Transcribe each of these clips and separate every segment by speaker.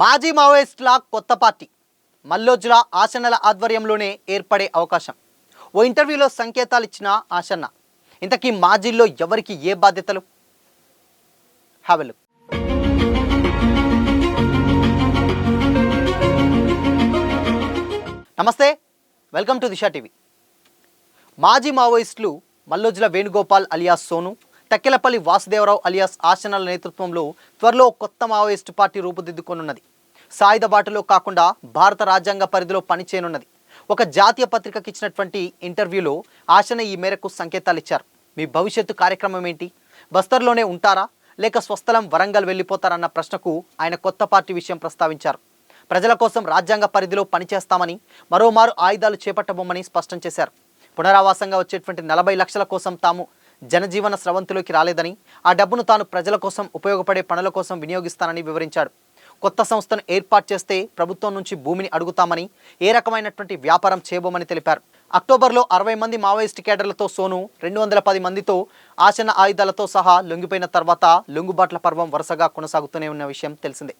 Speaker 1: మాజీ మావోయిస్టుల కొత్త పార్టీ మల్లోజుల ఆశన్నల ఆధ్వర్యంలోనే ఏర్పడే అవకాశం. ఓ ఇంటర్వ్యూలో సంకేతాలు ఇచ్చిన ఆశన్న. ఇంతకీ మాజీల్లో ఎవరికి ఏ బాధ్యతలు? Have a look. నమస్తే, వెల్కమ్ టు దిశా టీవీ. మాజీ మావోయిస్టులు మల్లోజుల వేణుగోపాల్ అలియాస్ సోను, తక్కెలపల్లి వాసుదేవరావు అలియాస్ ఆశన్నల నేతృత్వంలో త్వరలో కొత్త మావోయిస్టు పార్టీ రూపుదిద్దుకొనున్నది. సాయుధ బాటలో కాకుండా భారత రాజ్యాంగ పరిధిలో పనిచేయనున్నది. ఒక జాతీయ పత్రికకి ఇచ్చినటువంటి ఇంటర్వ్యూలో ఆశన్న ఈ మేరకు సంకేతాలు ఇచ్చారు. మీ భవిష్యత్తు కార్యక్రమం ఏంటి? బస్తర్లోనే ఉంటారా లేక స్వస్థలం వరంగల్ వెళ్ళిపోతారన్న ప్రశ్నకు ఆయన కొత్త పార్టీ విషయం ప్రస్తావించారు. ప్రజల కోసం రాజ్యాంగ పరిధిలో పనిచేస్తామని, మరోమారు ఆయుధాలు చేపట్టబోమని స్పష్టం చేశారు. పునరావాసంగా వచ్చేటువంటి 40 లక్షల కోసం తాము జనజీవన స్రవంతిలోకి రాలేదని, ఆ డబ్బును తాను ప్రజల కోసం ఉపయోగపడే పనుల కోసం వినియోగిస్తానని వివరించాడు. కొత్త సంస్థను ఏర్పాటు చేస్తే ప్రభుత్వం నుంచి భూమిని అడుగుతామని, ఏ రకమైనటువంటి వ్యాపారం చేయబోమని తెలిపారు. అక్టోబర్లో 60 మంది మావోయిస్టు కేడర్లతో సోను 210 మందితో ఆశన్న ఆయుధాలతో సహా లొంగిపోయిన తర్వాత లొంగుబాట్ల పర్వం వరుసగా కొనసాగుతూనే ఉన్న విషయం తెలిసిందే.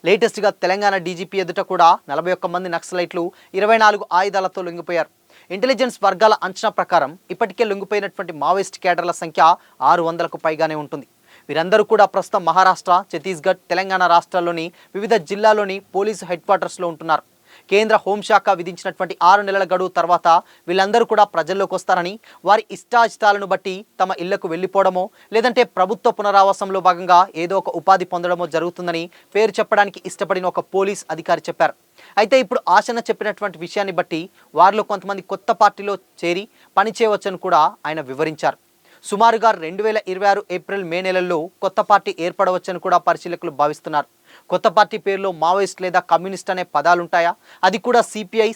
Speaker 1: లేటెస్ట్గా తెలంగాణ డీజీపీ ఎదుట కూడా 41 మంది నక్సలైట్లు 24 ఆయుధాలతో లొంగిపోయారు. ఇంటెలిజెన్స్ వర్గాల అంచనా ప్రకారం ఇప్పటికే లొంగిపోయినటువంటి మావోయిస్ట్ కేడర్ల సంఖ్య 600కు పైగానే ఉంటుంది. వీరందరూ కూడా ప్రస్తుతం మహారాష్ట్ర, ఛత్తీస్గఢ్, తెలంగాణ రాష్ట్రాల్లోని వివిధ జిల్లాల్లోని పోలీసు హెడ్ క్వార్టర్స్లో ఉంటున్నారు. కేంద్ర హోంశాఖ విధించినటువంటి 6 నెలల గడువు తర్వాత వీళ్ళందరూ కూడా ప్రజల్లోకి వస్తారని, వారి ఇష్టాయిష్టాలను బట్టి తమ ఇళ్లకు వెళ్ళిపోవడమో లేదంటే ప్రభుత్వ పునరావాసంలో భాగంగా ఏదో ఒక ఉపాధి పొందడమో జరుగుతుందని పేరు చెప్పడానికి ఇష్టపడిన ఒక పోలీస్ అధికారి చెప్పారు. అయితే ఇప్పుడు ఆశన్న చెప్పినటువంటి విషయాన్ని బట్టి వారిలో కొంతమంది కొత్త పార్టీలో చేరి పనిచేయవచ్చని కూడా ఆయన వివరించారు. సుమారుగా 2026 ఏప్రిల్ మే నెలల్లో కొత్త పార్టీ ఏర్పడవచ్చని కూడా పరిశీలకులు భావిస్తున్నారు. కొత్త పార్టీ పేరులో మావోయిస్ట్ లేదా కమ్యూనిస్ట్ అనే పదాలుంటాయా? అది కూడా CPI,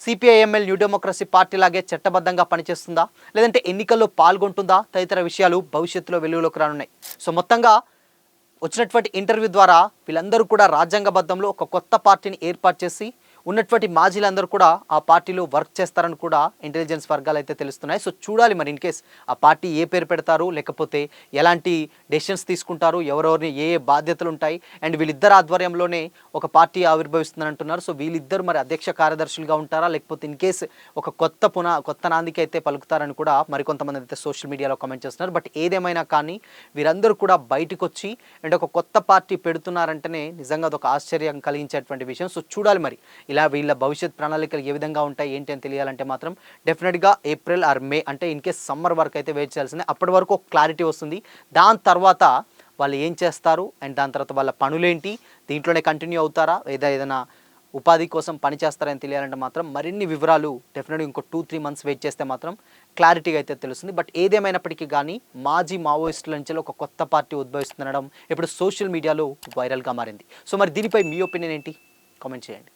Speaker 1: CPIML new democracy party లాగే చట్టబద్ధంగా పనిచేస్తుందా, లేదంటే ఎన్నికల్లో పాల్గొంటుందా తదితర విషయాలు భవిష్యత్తులో వెలుగులోకి రానున్నాయి. సో మొత్తంగా వచ్చినటువంటి ఇంటర్వ్యూ ద్వారా వీళ్ళందరూ కూడా రాజ్యాంగబద్ధంలో ఒక కొత్త పార్టీని ఏర్పాటు చేసి ఉన్నటువంటి మాజీలందరూ కూడా ఆ పార్టీలో వర్క్ చేస్తారని కూడా ఇంటెలిజెన్స్ వర్గాలు అయితే తెలుస్తున్నాయి. సో చూడాలి మరి ఇన్ కేస్ ఆ పార్టీ ఏ పేరు పెడతారు, లేకపోతే ఎలాంటి డెసిషన్స్ తీసుకుంటారు, ఎవరెవరిని ఏ ఏ బాధ్యతలు ఉంటాయి, అండ్ వీళ్ళిద్దరు ఆధ్వర్యంలోనే ఒక పార్టీ ఆవిర్భవిస్తుందని అంటున్నారు. సో వీళ్ళిద్దరు మరి అధ్యక్ష కార్యదర్శులుగా ఉంటారా, లేకపోతే ఇన్ కేస్ ఒక కొత్త నాందికి అయితే పలుకుతారని కూడా మరికొంతమంది అయితే సోషల్ మీడియాలో కామెంట్ చేస్తున్నారు. బట్ ఏదేమైనా కానీ వీరందరూ కూడా బయటకు వచ్చి అండ్ ఒక కొత్త పార్టీ పెడుతున్నారంటేనే నిజంగా అదొక ఆశ్చర్యం కలిగించేటువంటి విషయం. సో చూడాలి మరి ఇలా వీళ్ళ భవిష్యత్ ప్రణాళికలు ఏ విధంగా ఉంటాయి ఏంటి అని తెలియాలంటే మాత్రం డెఫినెట్గా ఏప్రిల్ ఆర్ మే అంటే ఇన్ కేస్ సమ్మర్ వరకు అయితే వెయిట్ చేయాల్సిందే. అప్పటి వరకు ఒక క్లారిటీ వస్తుంది. దాని తర్వాత వాళ్ళు ఏం చేస్తారు అండ్ దాని తర్వాత వాళ్ళ పనులేంటి, దీంట్లోనే కంటిన్యూ అవుతారా ఏదైనా ఉపాధి కోసం పని చేస్తారని తెలియాలంటే మాత్రం మరిన్ని వివరాలు డెఫినెట్గా ఇంకో 2-3 మంత్స్ వెయిట్ చేస్తే మాత్రం క్లారిటీగా అయితే తెలుస్తుంది. బట్ ఏదేమైనప్పటికీ కానీ మాజీ మావోయిస్టుల నుంచి ఒక కొత్త పార్టీ ఉద్భవిస్తుందనడం ఇప్పుడు సోషల్ మీడియాలో వైరల్గా మారింది. సో మరి దీనిపై మీ ఒపీనియన్ ఏంటి? కామెంట్ చేయండి.